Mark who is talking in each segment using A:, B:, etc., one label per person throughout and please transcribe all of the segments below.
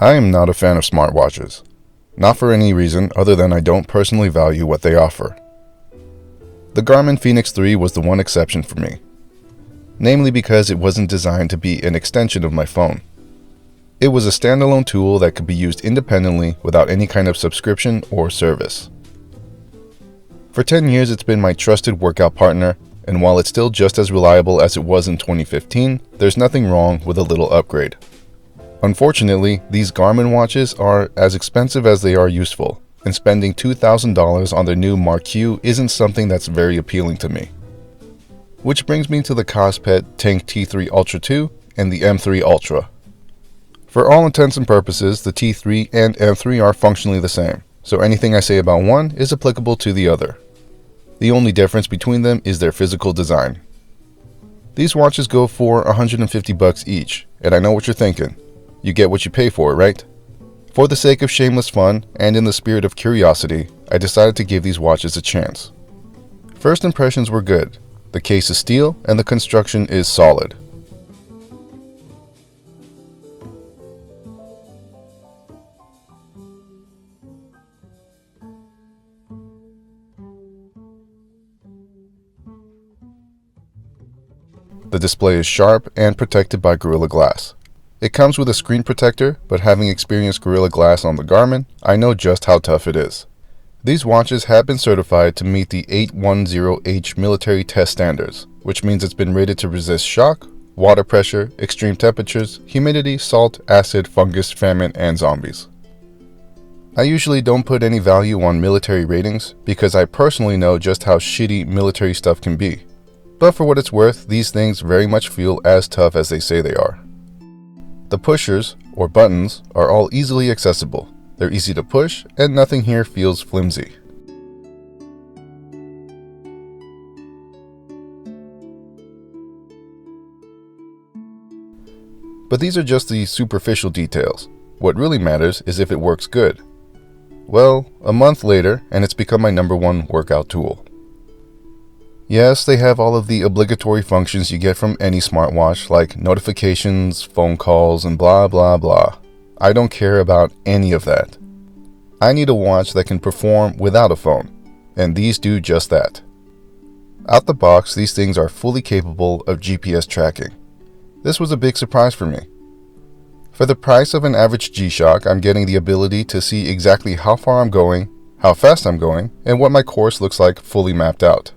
A: I am not a fan of smartwatches. Not for any reason other than I don't personally value what they offer. The Garmin Fenix 3 was the one exception for me, namely because it wasn't designed to be an extension of my phone. It was a standalone tool that could be used independently without any kind of subscription or service. For 10 years it's been my trusted workout partner, and while it's still just as reliable as it was in 2015, there's nothing wrong with a little upgrade. Unfortunately, these Garmin watches are as expensive as they are useful, and spending $2,000 on their new Mark Q isn't something that's very appealing to me. Which brings me to the Kospet Tank T3 Ultra 2 and the M3 Ultra. For all intents and purposes, the T3 and M3 are functionally the same, so anything I say about one is applicable to the other. The only difference between them is their physical design. These watches go for $150 each, and I know what you're thinking. You get what you pay for, right? For the sake of shameless fun and in the spirit of curiosity, I decided to give these watches a chance. First impressions were good. The case is steel and the construction is solid. The display is sharp and protected by Gorilla Glass. It comes with a screen protector, but having experienced Gorilla Glass on the Garmin, I know just how tough it is. These watches have been certified to meet the 810H military test standards, which means it's been rated to resist shock, water pressure, extreme temperatures, humidity, salt, acid, fungus, famine, and zombies. I usually don't put any value on military ratings because I personally know just how shitty military stuff can be. But for what it's worth, these things very much feel as tough as they say they are. The pushers, or buttons, are all easily accessible. They're easy to push, and nothing here feels flimsy. But these are just the superficial details. What really matters is if it works good. Well, a month later, and it's become my #1 workout tool. Yes, they have all of the obligatory functions you get from any smartwatch, like notifications, phone calls, and blah blah blah. I don't care about any of that. I need a watch that can perform without a phone, and these do just that. Out the box, these things are fully capable of GPS tracking. This was a big surprise for me. For the price of an average G-Shock, I'm getting the ability to see exactly how far I'm going, how fast I'm going, and what my course looks like fully mapped out.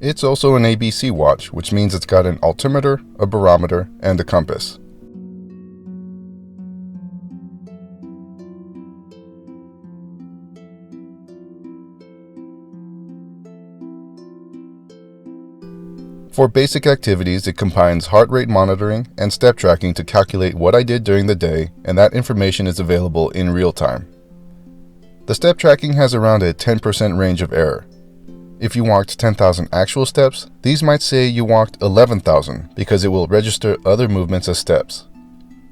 A: It's also an ABC watch, which means it's got an altimeter, a barometer, and a compass. For basic activities, it combines heart rate monitoring and step tracking to calculate what I did during the day, and that information is available in real time. The step tracking has around a 10% range of error. If you walked 10,000 actual steps, these might say you walked 11,000 because it will register other movements as steps.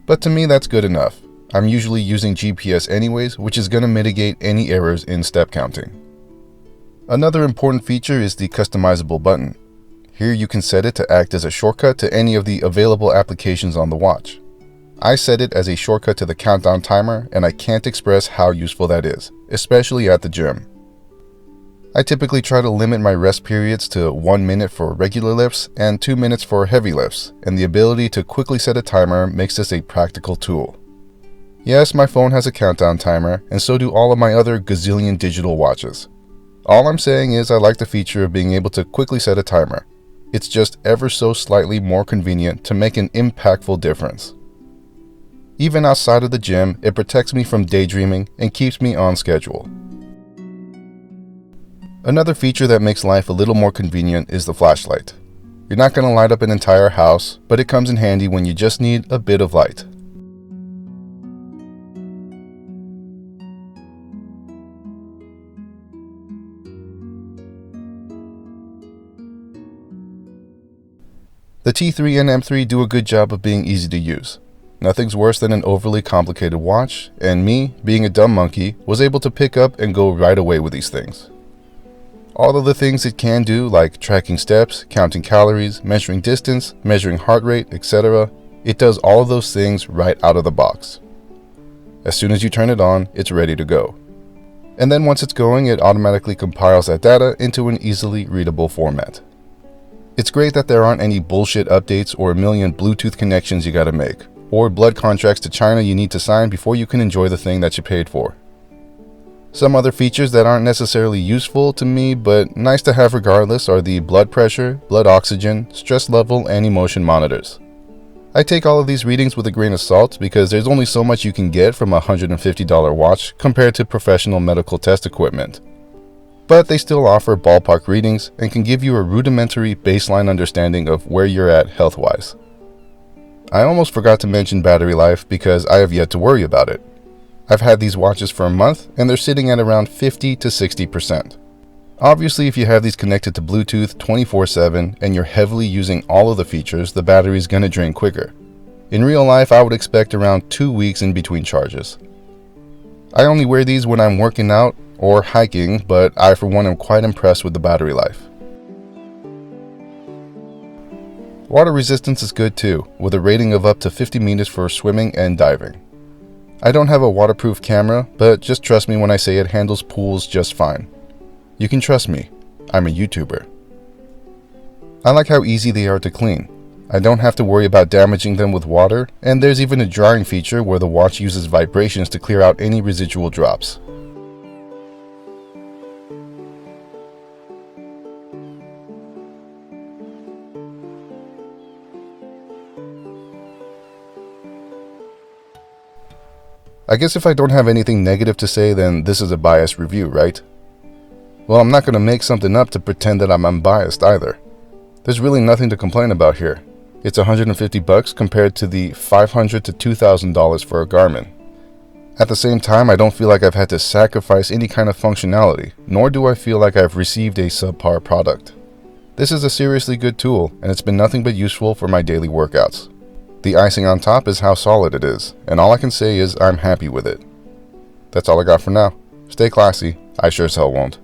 A: But to me that's good enough. I'm usually using GPS anyways, which is going to mitigate any errors in step counting. Another important feature is the customizable button. Here you can set it to act as a shortcut to any of the available applications on the watch. I set it as a shortcut to the countdown timer, and I can't express how useful that is, especially at the gym. I typically try to limit my rest periods to 1 minute for regular lifts and 2 minutes for heavy lifts, and the ability to quickly set a timer makes this a practical tool. Yes, my phone has a countdown timer, and so do all of my other gazillion digital watches. All I'm saying is I like the feature of being able to quickly set a timer. It's just ever so slightly more convenient to make an impactful difference. Even outside of the gym, it protects me from daydreaming and keeps me on schedule. Another feature that makes life a little more convenient is the flashlight. You're not going to light up an entire house, but it comes in handy when you just need a bit of light. The T3 and M3 do a good job of being easy to use. Nothing's worse than an overly complicated watch, and me, being a dumb monkey, was able to pick up and go right away with these things. All of the things it can do, like tracking steps, counting calories, measuring distance, measuring heart rate, etc., it does all of those things right out of the box. As soon as you turn it on, it's ready to go. And then once it's going, it automatically compiles that data into an easily readable format. It's great that there aren't any bullshit updates or a million Bluetooth connections you gotta make, or blood contracts to China you need to sign before you can enjoy the thing that you paid for. Some other features that aren't necessarily useful to me but nice to have regardless are the blood pressure, blood oxygen, stress level, and emotion monitors. I take all of these readings with a grain of salt because there's only so much you can get from a $150 watch compared to professional medical test equipment. But they still offer ballpark readings and can give you a rudimentary baseline understanding of where you're at health-wise. I almost forgot to mention battery life because I have yet to worry about it. I've had these watches for a month and they're sitting at around 50 to 60%. Obviously, if you have these connected to Bluetooth 24/7 and you're heavily using all of the features, the battery's gonna drain quicker. In real life, I would expect around 2 weeks in between charges. I only wear these when I'm working out or hiking, but I for one am quite impressed with the battery life. Water resistance is good too, with a rating of up to 50 meters for swimming and diving. I don't have a waterproof camera, but just trust me when I say it handles pools just fine. You can trust me, I'm a YouTuber. I like how easy they are to clean. I don't have to worry about damaging them with water, and there's even a drying feature where the watch uses vibrations to clear out any residual drops. I guess if I don't have anything negative to say, then this is a biased review, right? Well, I'm not going to make something up to pretend that I'm unbiased either. There's really nothing to complain about here. It's $150 compared to the $500 to $2,000 for a Garmin. At the same time, I don't feel like I've had to sacrifice any kind of functionality, nor do I feel like I've received a subpar product. This is a seriously good tool, and it's been nothing but useful for my daily workouts. The icing on top is how solid it is, and all I can say is I'm happy with it. That's all I got for now. Stay classy. I sure as hell won't.